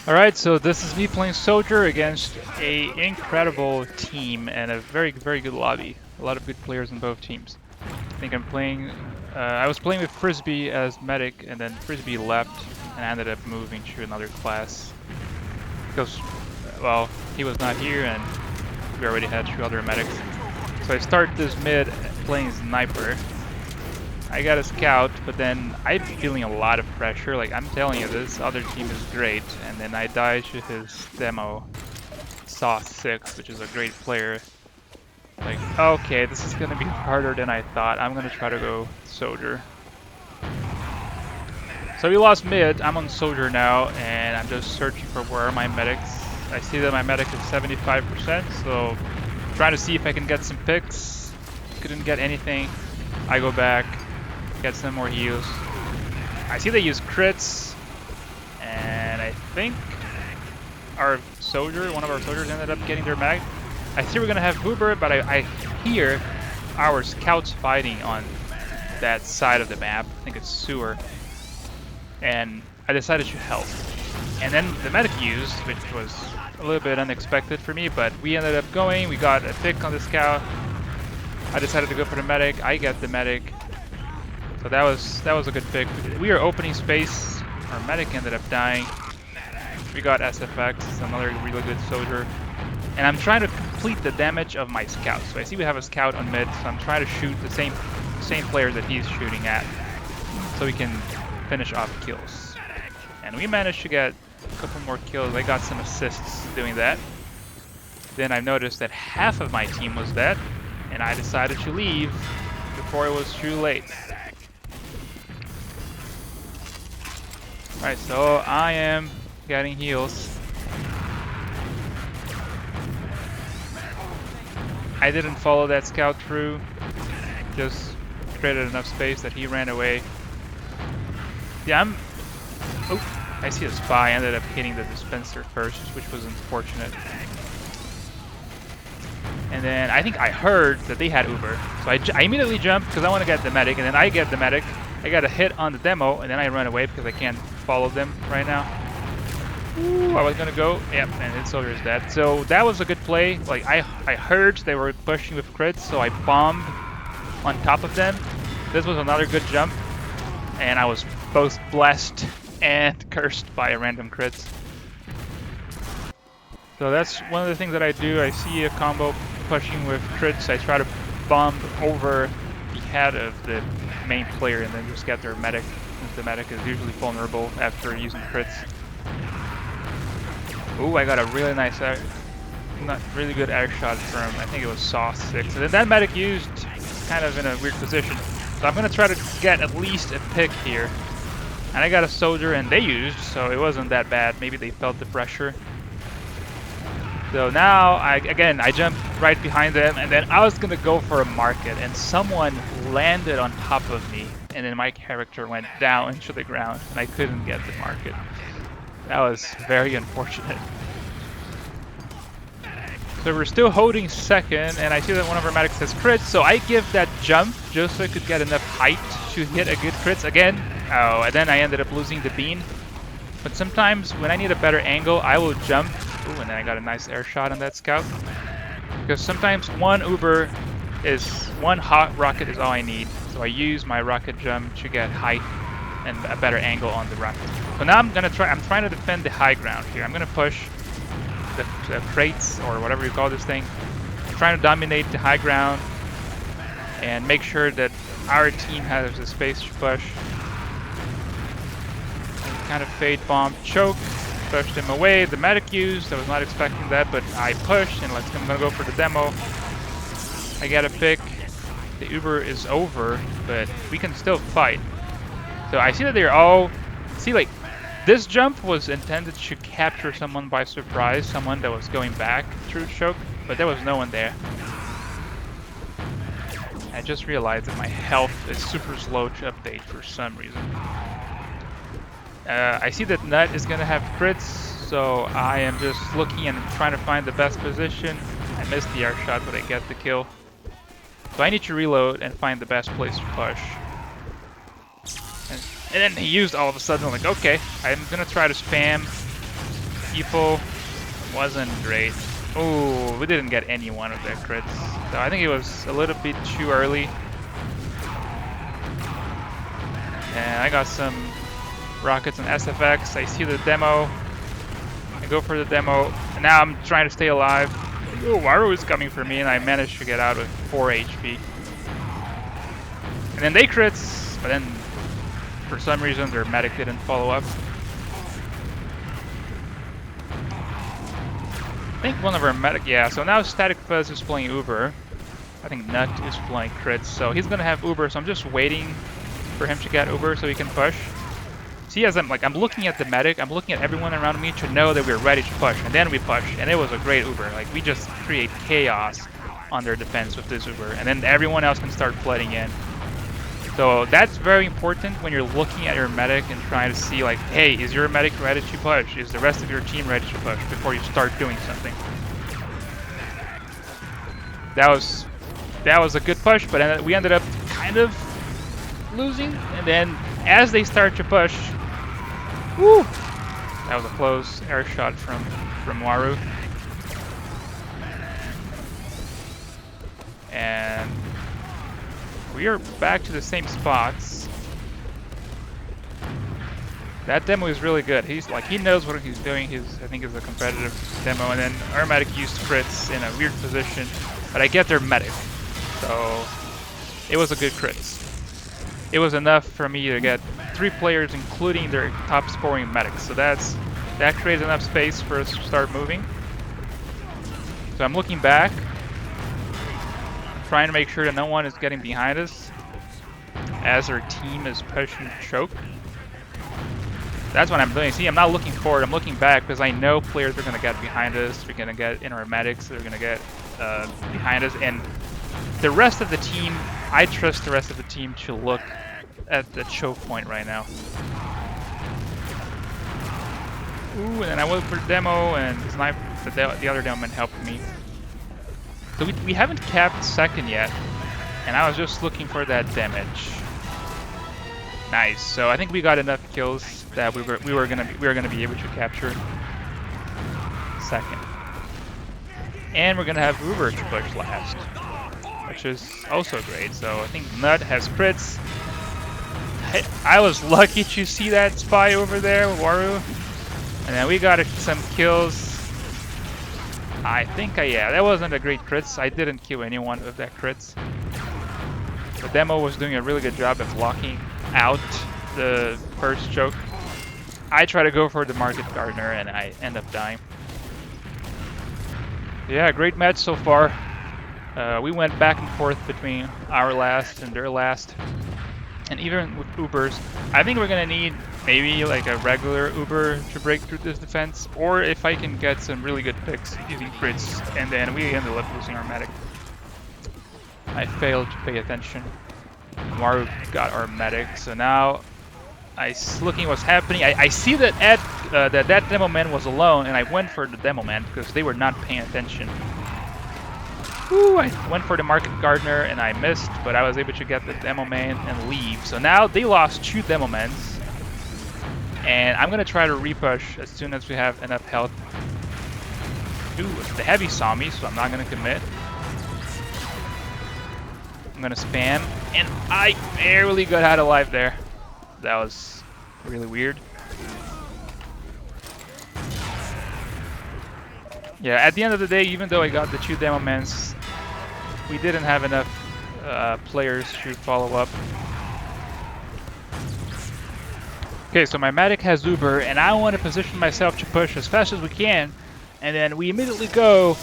Alright, so this is me playing Soldier against a incredible team and a very good lobby. A lot of good players in both teams. I think I'm playing... I was playing with Frisbee as medic, and then Frisbee left and I ended up moving to another class. Because, well, he was not here and we already had two other medics. So I start this mid playing Sniper. I got a scout, but then I'm feeling a lot of pressure. Like, I'm telling you, this other team is great. And then I die to his demo, Sauce 6, which is a great player. Like, okay, this is gonna be harder than I thought. I'm gonna try to go Soldier. So we lost mid. I'm on Soldier now, and I'm just searching for where are my medics. I see that my medic is 75%, so trying to see if I can get some picks. Couldn't get anything. I go back. Get some more heals. I see they use crits, and I think our soldier, one of our soldiers ended up getting their mag. I see we're gonna have Uber, but I hear our scouts fighting on that side of the map. I think it's sewer. And I decided to help. And then the medic used, which was a little bit unexpected for me, but we ended up going, we got a pick on the scout. I decided to go for the medic, I get the medic. So that was a good pick. We are opening space. Our medic ended up dying. We got SFX, another really good soldier. And I'm trying to complete the damage of my scout. So I see we have a scout on mid, so I'm trying to shoot the same player that he's shooting at, so we can finish off kills. And we managed to get a couple more kills. I got some assists doing that. Then I noticed that half of my team was dead, and I decided to leave before it was too late. Alright, so I am getting heals. I didn't follow that scout through, just created enough space that he ran away. Yeah, oh, I see a spy. I ended up hitting the dispenser first, which was unfortunate. And then I think I heard that they had Uber, so I immediately jumped because I want to get the medic, and then I get the medic. I got a hit on the demo, and then I run away because I can't follow them right now. Ooh, I was gonna go, yep, and his soldier is dead. So that was a good play. Like, I heard they were pushing with crits, so I bombed on top of them. This was another good jump, and I was both blessed and cursed by a random crits. So that's one of the things that I do. I see a combo pushing with crits, I try to bomb over the head of the main player and then just get their medic, since the medic is usually vulnerable after using crits. Ooh, I got a really nice, really good air shot from, I think it was Sauce 6. And then that medic used kind of in a weird position. So I'm going to try to get at least a pick here. And I got a soldier and they used, so it wasn't that bad. Maybe they felt the pressure. So now, I jumped right behind them, and then I was gonna go for a market, and someone landed on top of me, and then my character went down into the ground, and I couldn't get the market. That was very unfortunate. So we're still holding second, and I see that one of our medics has crits, so I give that jump just so I could get enough height to hit a good crits again. Oh, and then I ended up losing the bean. But sometimes when I need a better angle, I will jump. Ooh, and then I got a nice air shot on that scout. Because sometimes one hot rocket is all I need. So I use my rocket jump to get height and a better angle on the rocket. So now I'm trying to defend the high ground here. I'm gonna push the crates, or whatever you call this thing. I'm trying to dominate the high ground and make sure that our team has the space to push. Kind of fade bomb, choke, pushed him away. The medic used, I was not expecting that, but I pushed, and I'm gonna go for the demo. I get a pick. The Uber is over, but we can still fight. So I see that they're all, like, this jump was intended to capture someone by surprise, someone that was going back through choke, but there was no one there. I just realized that my health is super slow to update for some reason. I see that Nut is gonna have crits, so I am just looking and trying to find the best position. I missed the air shot, but I get the kill. So I need to reload and find the best place to push. And then he used all of a sudden, I'm like, okay, I'm gonna try to spam people wasn't great. Oh, we didn't get any one of their crits. So I think it was a little bit too early. And I got some rockets and SFX. I see the demo. I go for the demo. And now I'm trying to stay alive. Oh, Waru is coming for me, and I managed to get out with 4 HP. And then they crits, but then for some reason their medic didn't follow up. I think one of our medic, yeah, so now Static Fuzz is playing Uber. I think Nut is playing crits, so he's gonna have Uber, so I'm just waiting for him to get Uber so he can push. See, as I'm looking at the medic, I'm looking at everyone around me to know that we're ready to push, and then we push, and it was a great Uber. Like, we just create chaos on their defense with this Uber, and then everyone else can start flooding in. So that's very important when you're looking at your medic and trying to see, like, hey, is your medic ready to push? Is the rest of your team ready to push before you start doing something? That was a good push, but then we ended up kind of losing, and then as they start to push, woo! That was a close air shot from Waru. And we are back to the same spots. That demo is really good. He knows what he's doing. I think it's a competitive demo. And then our medic used crits in a weird position, but I get their medic, so it was a good crits. It was enough for me to get 3 players, including their top scoring medics. So that creates enough space for us to start moving. So I'm looking back, trying to make sure that no one is getting behind us as our team is pushing choke. That's what I'm doing. See, I'm not looking forward, I'm looking back because I know players are going to get behind us, we're going to get in our medics, they're going to get behind us, and the rest of the team, I trust the rest of the team to look at the choke point right now. Ooh, and then I went for the demo, and the other demo man helped me. So we haven't capped second yet, and I was just looking for that damage. Nice. So I think we got enough kills that we were gonna be able to capture second, and we're gonna have Uber to push last, which is also great. So I think Nut has crits. I was lucky to see that spy over there, Waru, and then we got some kills. I think, yeah, that wasn't a great crits. I didn't kill anyone with that crits. The demo was doing a really good job of blocking out the first choke. I try to go for the Market Gardener and I end up dying. Yeah, great match so far. We went back and forth between our last and their last. And even with Ubers, I think we're gonna need maybe like a regular Uber to break through this defense, or if I can get some really good picks using crits, and then we ended up losing our medic. I failed to pay attention. Maru got our medic, so now looking what's happening. I see that that demo man was alone, and I went for the demo man because they were not paying attention. Ooh, I went for the Market Gardener and I missed, but I was able to get the demo man and leave. So now they lost 2 demo mans, and I'm gonna try to repush as soon as we have enough health. Ooh, the heavy saw me, so I'm not gonna commit. I'm gonna spam, and I barely got out alive there. That was really weird. Yeah, at the end of the day, even though I got the 2 demo mans, we didn't have enough players to follow up. Okay, so my medic has Uber, and I want to position myself to push as fast as we can, and then we immediately go,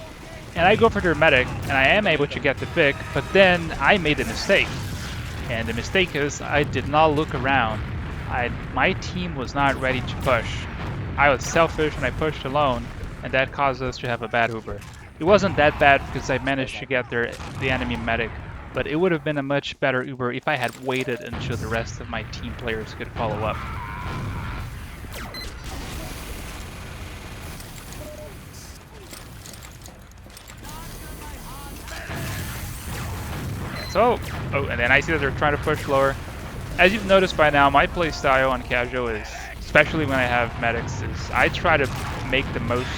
and I go for their medic, and I am able to get the pick, but then I made a mistake. And the mistake is I did not look around. My team was not ready to push. I was selfish and I pushed alone, and that caused us to have a bad Uber. It wasn't that bad because I managed to get the enemy medic, but it would have been a much better Uber if I had waited until the rest of my team players could follow up. So, and then I see that they're trying to push lower. As you've noticed by now, my playstyle on casual is especially when I have medics, is I try to make the most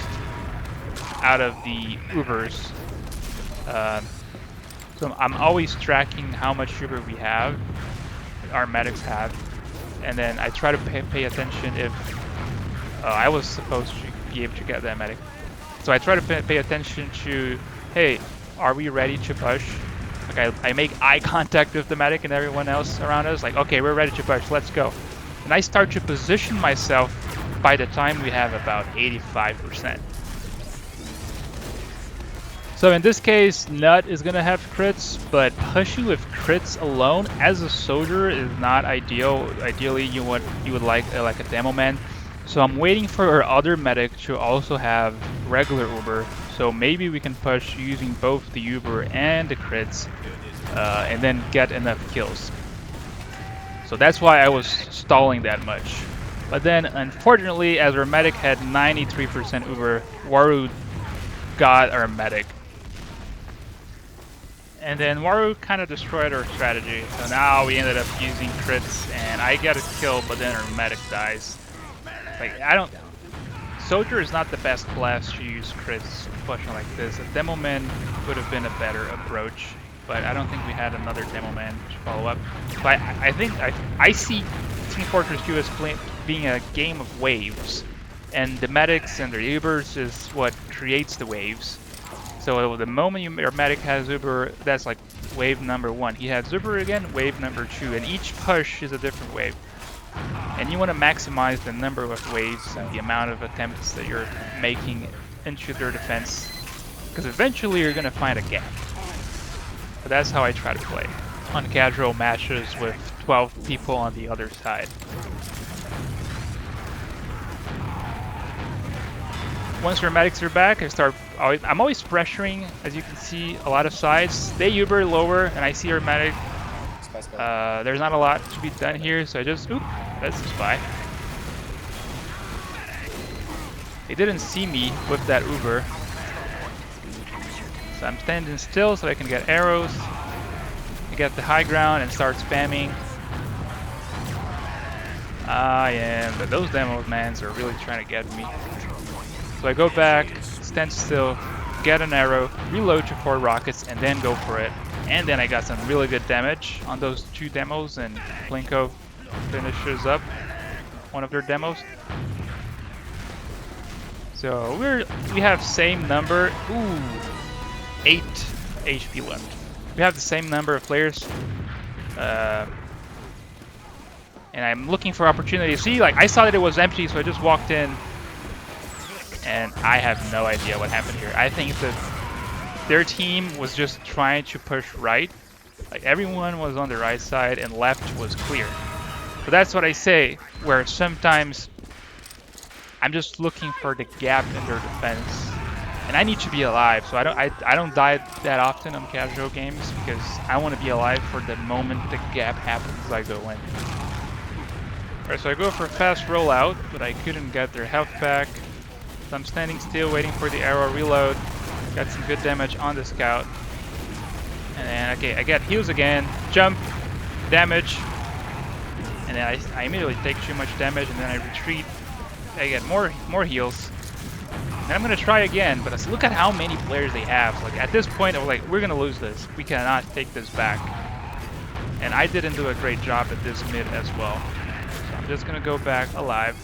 out of the Ubers. So I'm always tracking how much Uber we have, our medics have, and then I try to pay attention if I was supposed to be able to get that medic. So I try to pay attention to, hey, are we ready to push? Like I make eye contact with the medic and everyone else around us, like, okay, we're ready to push, let's go. And I start to position myself by the time we have about 85%. So in this case, Nut is gonna have crits, but pushing with crits alone as a soldier is not ideal. Ideally, you would like a demo man. So I'm waiting for our other medic to also have regular Uber. So maybe we can push using both the Uber and the crits, and then get enough kills. So that's why I was stalling that much. But then, unfortunately, as our medic had 93% Uber, Waru got our medic. And then Waru kind of destroyed our strategy. So now we ended up using crits, and I get a kill, but then our medic dies. Like, Soldier is not the best class to use crits pushing like this. A demo man would have been a better approach, but I don't think we had another demo man to follow up. But I think I see Team Fortress 2 as being a game of waves, and the medics and their Ubers is what creates the waves. So the moment your medic has Uber, that's like wave number 1. He has Uber again, wave number 2, and each push is a different wave. And you want to maximize the number of waves and the amount of attempts that you're making into their defense, because eventually you're going to find a gap. But that's how I try to play on casual matches with 12 people on the other side. Once your medics are back, I'm always pressuring, as you can see, a lot of sides. They Uber lower, and I see your medic. There's not a lot to be done here, so I just, oop, that's a spy. They didn't see me with that Uber. So I'm standing still so I can get arrows. I get the high ground and start spamming. But those demo mans are really trying to get me. So I go back, stand still, get an arrow, reload to 4 rockets, and then go for it. And then I got some really good damage on those 2 demos, and Plinko finishes up one of their demos. So we have same number. Ooh, 8 HP left. We have the same number of players. And I'm looking for opportunities. See, like I saw that it was empty, so I just walked in. And I have no idea what happened here. I think that their team was just trying to push right. Like everyone was on the right side and left was clear. So that's what I say, where sometimes I'm just looking for the gap in their defense. And I need to be alive, so I don't die that often on casual games because I want to be alive for the moment the gap happens, I go in. Alright, so I go for a fast rollout, but I couldn't get their health back. So I'm standing still waiting for the arrow reload. Got some good damage on the scout. And then, okay, I get heals again. Jump, damage. And then I immediately take too much damage and then I retreat. I get more heals. And I'm gonna try again, but look at how many players they have. Like at this point, I was like, we're gonna lose this. We cannot take this back. And I didn't do a great job at this mid as well. So I'm just gonna go back alive.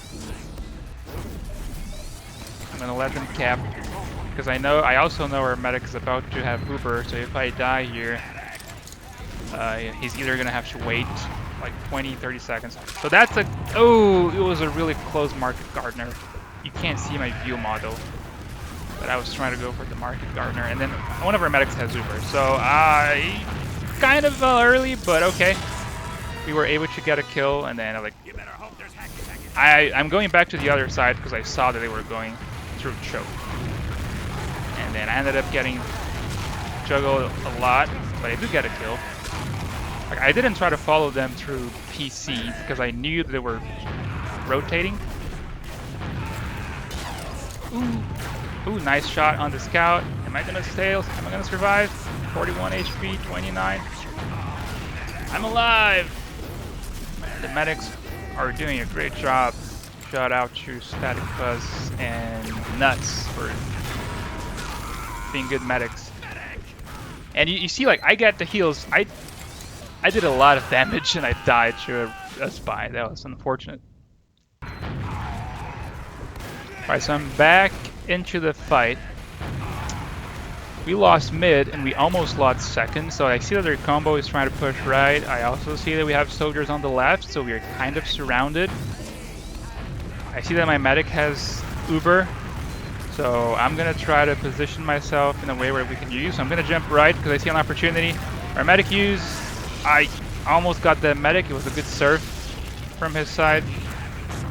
I'm gonna let them cap, because I also know our medic is about to have Uber, so if I die here, he's either gonna have to wait like 20-30 seconds. So that's it was a really close market gardener. You can't see my view model, but I was trying to go for the market gardener, and then one of our medics has Uber, so kind of early, but okay. We were able to get a kill, and then I'm going back to the other side because I saw that they were going through choke. And then I ended up getting juggled a lot, but I do get a kill. Like, I didn't try to follow them through PC because I knew they were rotating. Ooh, nice shot on the scout. Am I gonna sail? Am I gonna survive? 41 HP, 29. I'm alive! The medics are doing a great job Shout out to Static Fuzz and Nuts for being good medics. And you see, like, I got the heals. I did a lot of damage and I died to a spy. That was unfortunate. Alright, so I'm back into the fight. We lost mid and we almost lost second, so I see that their combo is trying to push right. I also see that we have soldiers on the left, so we're kind of surrounded. I see that my medic has Uber, so I'm gonna try to position myself in a way where we can use. So I'm gonna jump right because I see an opportunity. Our medic use, I almost got the medic. It was a good surf from his side.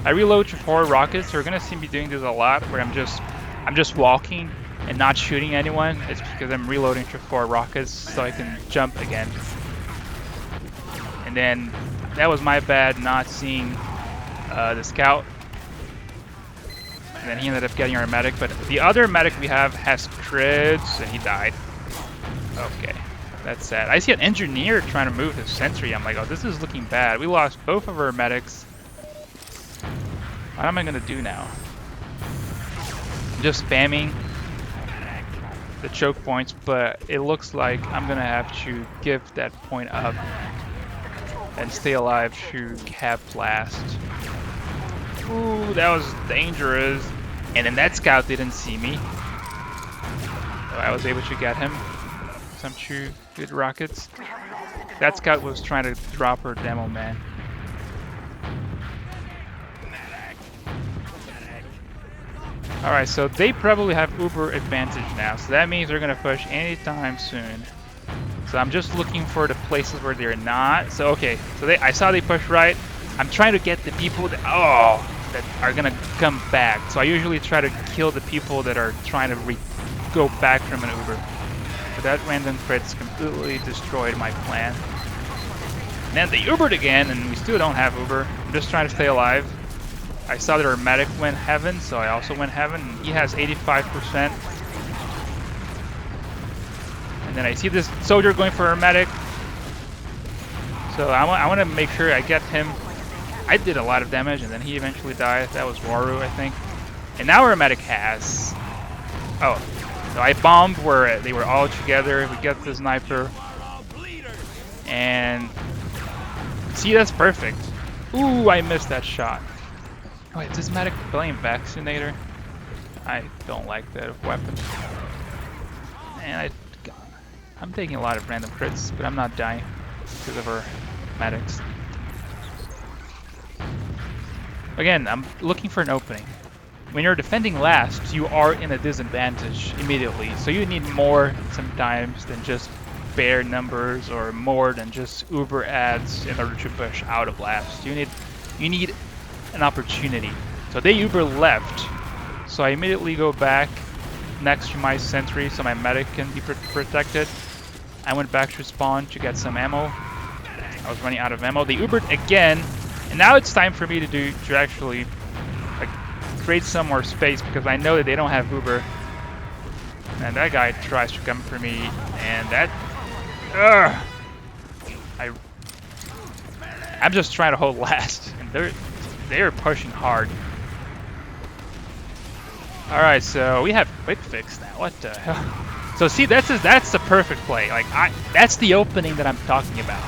I reload to 4 rockets, so we're gonna see me doing this a lot, where I'm just walking and not shooting anyone. It's because I'm reloading to 4 rockets so I can jump again. And then that was my bad not seeing the scout. And then he ended up getting our medic, but the other medic we have has crits and he died. Okay, that's sad. I see an engineer trying to move his sentry. I'm like, oh, this is looking bad. We lost both of our medics. What am I gonna do now? I'm just spamming the choke points, but it looks like I'm gonna have to give that point up and stay alive to cap blast. Ooh, that was dangerous. And then that scout didn't see me, so I was able to get him some 2 good rockets. That scout was trying to drop her demo man. Alright, so they probably have Uber advantage now, so that means they're gonna push anytime soon. So I'm just looking for the places where they're not. So okay, so I saw they push right. I'm trying to get the people that that are gonna come back. So I usually try to kill the people that are trying to go back from an Uber. But that random crits completely destroyed my plan. And then they Ubered again, and we still don't have Uber. I'm just trying to stay alive. I saw that our medic went heaven, so I also went heaven. And he has 85%. And then I see this soldier going for our medic. So I want to make sure I get him. I did a lot of damage, and then he eventually died. That was Waru, I think. And now our medic has... Oh, so I bombed where they were all together. We get the sniper. And... See, that's perfect. Ooh, I missed that shot. Wait, is this medic playing Vaccinator? I don't like that weapon. And I'm taking a lot of random crits, but I'm not dying because of our medics. Again, I'm looking for an opening. When you're defending last, you are in a disadvantage immediately. So you need more sometimes than just bare numbers or more than just Uber ads in order to push out of last. You need an opportunity. So they Uber left. So I immediately go back next to my sentry so my medic can be protected. I went back to spawn to get some ammo. I was running out of ammo. They Ubered again. And now it's time for me to actually like create some more space because I know that they don't have Uber. And that guy tries to come for me, and that I'm just trying to hold last, and they're pushing hard. All right, so we have quick fix now. What the hell? So see, that's the perfect play. Like that's the opening that I'm talking about.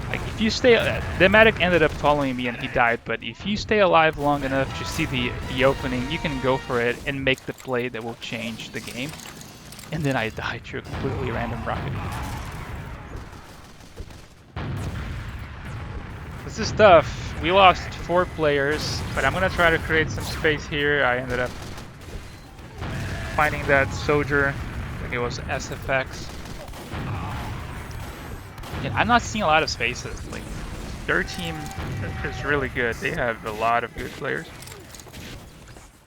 Like if you stay, the medic ended up following me and he died. But if you stay alive long enough to see the opening, you can go for it and make the play that will change the game. And then I died to a completely random rocket. This is tough. We lost 4 players, but I'm gonna try to create some space here. I ended up finding that soldier. I think it was SFX. And I'm not seeing a lot of spaces. Like their team is really good. They have a lot of good players.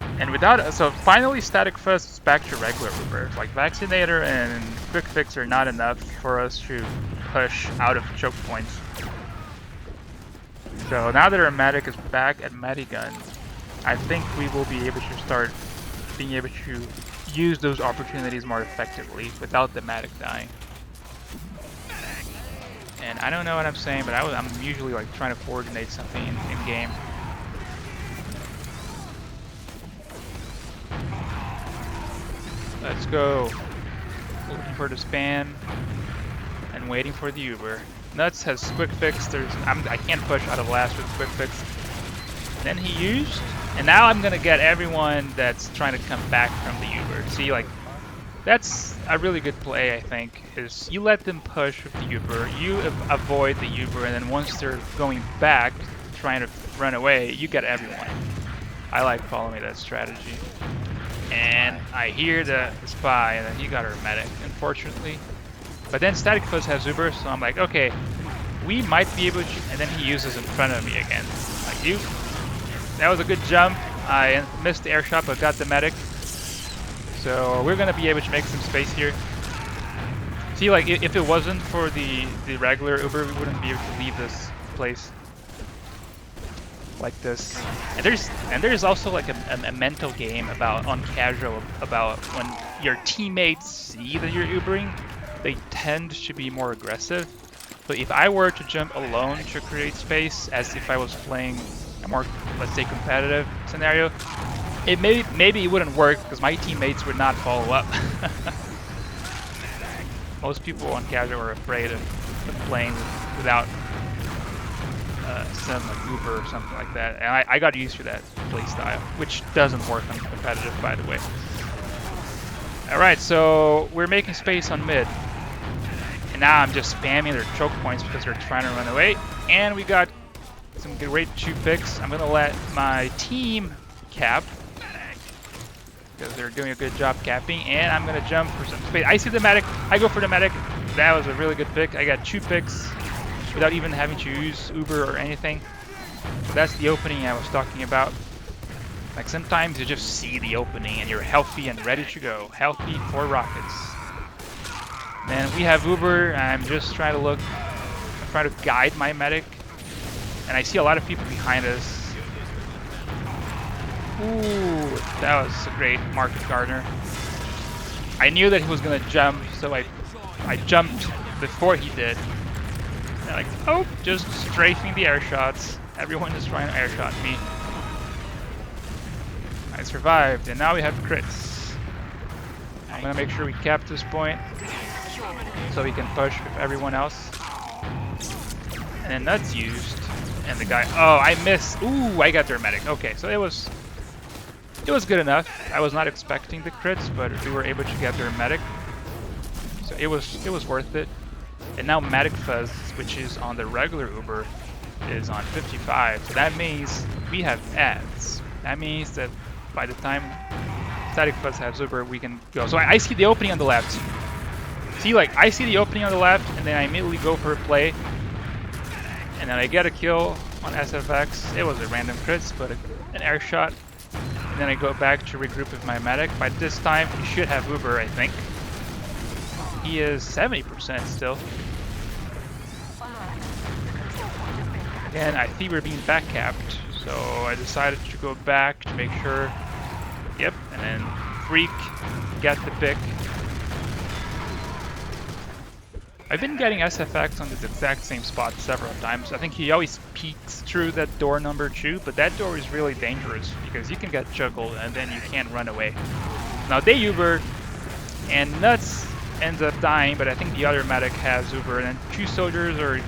And without, so finally Static Fuzz is back to regular Uber. Like Vaccinator and Quick Fix are not enough for us to push out of choke points. So now that our medic is back at Medigun, I think we will be able to start being able to use those opportunities more effectively without the medic dying. And I don't know what I'm saying, but I'm usually like trying to coordinate something in game. Let's go. Looking for the span and waiting for the Uber. Nuts has quick fix. I can't push out of last with quick fix. Then he used, and now I'm gonna get everyone that's trying to come back from the Uber. See, like, that's a really good play, I think, is you let them push with the Uber, you avoid the Uber, and then once they're going back, trying to run away, you get everyone. I like following that strategy. And I hear the spy, and then he got her medic, unfortunately. But then Static Fuzz has Uber, so I'm like, okay, we might be able to, and then he uses in front of me again. Like, you. That was a good jump. I missed the air shot, but got the medic. So we're gonna be able to make some space here. See, like, if it wasn't for the regular Uber, we wouldn't be able to leave this place like this. And there's also like a mental game about on casual about when your teammates see that you're Ubering, they tend to be more aggressive. But if I were to jump alone to create space, as if I was playing a more, let's say, competitive scenario, it maybe it wouldn't work because my teammates would not follow up. Most people on casual are afraid of playing without some like Uber or something like that, and I got used to that play style, which doesn't work on competitive, by the way. All right, so we're making space on mid, and now I'm just spamming their choke points because they're trying to run away, and we got some great 2 picks. I'm gonna let my team cap because they're doing a good job capping, and I'm gonna jump for some space. I see the medic. I go for the medic. That was a really good pick. I got 2 picks without even having to use Uber or anything. So that's the opening I was talking about. Like, sometimes you just see the opening and you're healthy and ready to go. Healthy for rockets. Then we have Uber. I'm just trying to guide my medic. And I see a lot of people behind us. Ooh, that was a great Market Gardener. I knew that he was gonna jump, so I jumped before he did. And like, oh, just strafing the air shots. Everyone is trying to air shot me. I survived, and now we have crits. I'm gonna make sure we cap this point so we can push with everyone else. And then that's used, and the guy. Oh, I missed. Ooh, I got their medic. Okay, so it was good enough. I was not expecting the crits, but we were able to get their medic, so it was worth it. And now Medic Fuzz, which is on the regular Uber, is on 55. So that means we have ads. That means that by the time Static Fuzz has Uber, we can go. So I see the opening on the left. See, like, I see the opening on the left, and then I immediately go for a play. And then I get a kill on SFX. It was a random crits, but an air shot. And then I go back to regroup with my medic. By this time, he should have Uber, I think. He is 70% still. Again, I think we're being back capped, so I decided to go back to make sure. Yep, and then Freak, get the pick. I've been getting SFX on this exact same spot several times. I think he always peeks through that door number 2, but that door is really dangerous because you can get juggled and then you can't run away. Now they Uber, and Nuts ends up dying, but I think the other medic has Uber, and then 2 soldiers, or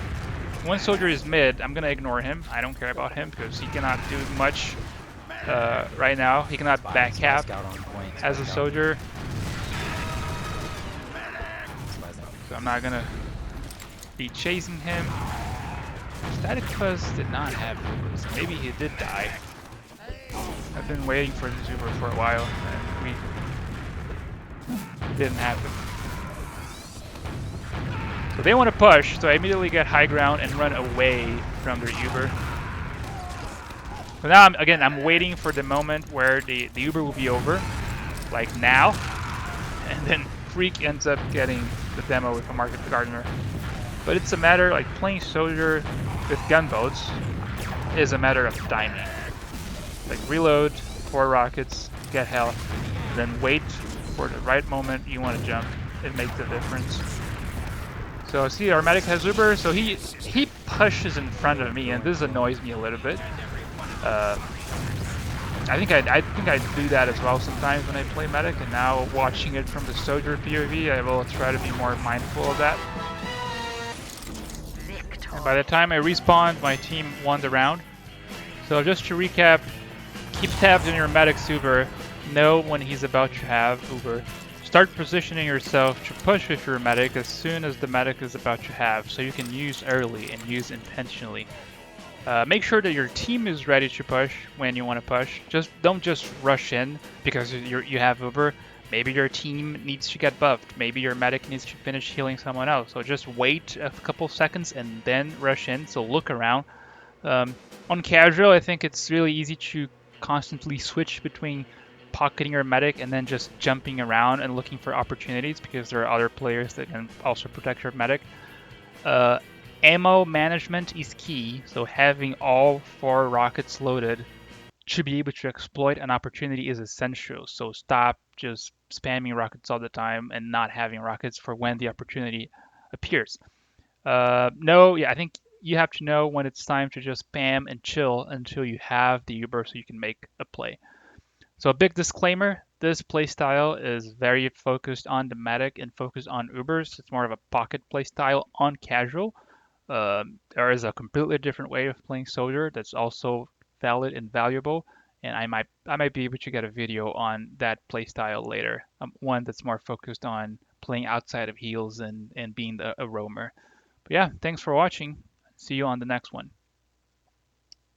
1 soldier is mid. I'm gonna ignore him. I don't care about him because he cannot do much right now. He cannot back cap as a soldier. So I'm not gonna be chasing him. Static Fuzz did not have Uber, so maybe he did die. I've been waiting for this Uber for a while, and it didn't happen. So they want to push, so I immediately get high ground and run away from their Uber. So now, I'm waiting for the moment where the Uber will be over, like now, and then Freak ends up getting the demo with a Market Gardener. But it's a matter, like, playing soldier with gunboats is a matter of timing. Like, reload 4 rockets, get health, then wait for the right moment you want to jump. It makes a difference. So see, our medic has Uber, so he pushes in front of me, and this annoys me a little bit. I think I do that as well sometimes when I play medic, and now watching it from the soldier POV, I will try to be more mindful of that. And by the time I respawned, my team won the round. So just to recap, keep tabs on your medic's Uber, know when he's about to have Uber. Start positioning yourself to push with your medic as soon as the medic is about to have, so you can use early and use intentionally. Make sure that your team is ready to push when you want to push. Don't just rush in because you have Uber. Maybe your team needs to get buffed. Maybe your medic needs to finish healing someone else. So just wait a couple seconds and then rush in. So look around. On casual, I think it's really easy to constantly switch between pocketing your medic and then just jumping around and looking for opportunities because there are other players that can also protect your medic. Uh, Ammo management is key, so having all 4 rockets loaded to be able to exploit an opportunity is essential. So stop just spamming rockets all the time and not having rockets for when the opportunity appears. No, yeah, I think you have to know when it's time to just spam and chill until you have the Uber so you can make a play. So a big disclaimer, this playstyle is very focused on the medic and focused on Ubers. It's more of a pocket playstyle on casual. There is a completely different way of playing soldier that's also valid and valuable, and I might be able to get a video on that playstyle later. One that's more focused on playing outside of heals and being a roamer. But yeah, thanks for watching. See you on the next one.